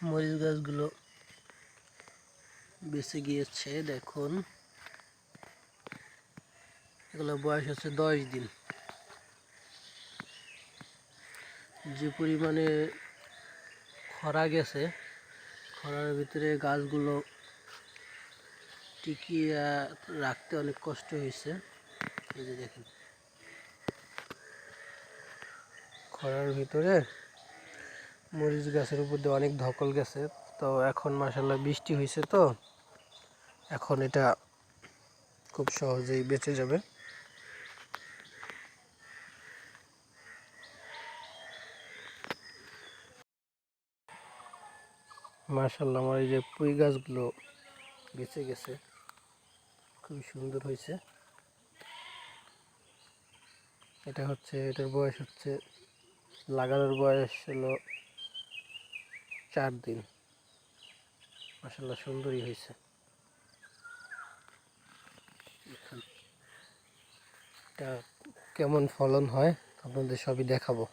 মরিচ গাছগুলো বেঁচে গিয়েছে। দেখুন, এগুলো বয়স হচ্ছে 10 দিন। যে পরিমাণে খরা গেছে, খরার ভিতরে গাছগুলো টিকিয়ে রাখতে অনেক কষ্ট হয়েছে। এই যে দেখুন, খরার ভিতরে মরিচ গাছের উপর দিয়ে অনেক ধকল গেছে। তো এখন মাশাআল্লাহ বৃষ্টি হয়েছে, তো এখন এটা খুব সহজেই বেঁচে যাবে। মাশাআল্লাহ, আমার এই যে পুঁই গাছগুলো বেঁচে গেছে, খুব সুন্দর হয়েছে। এটার বয়স হচ্ছে, লাগানোর বয়স হলো 4 দিন। মাশাআল্লাহ, সুন্দরই হয়েছে। এটা কেমন ফলন হয় আপনাদের সবই দেখাবো।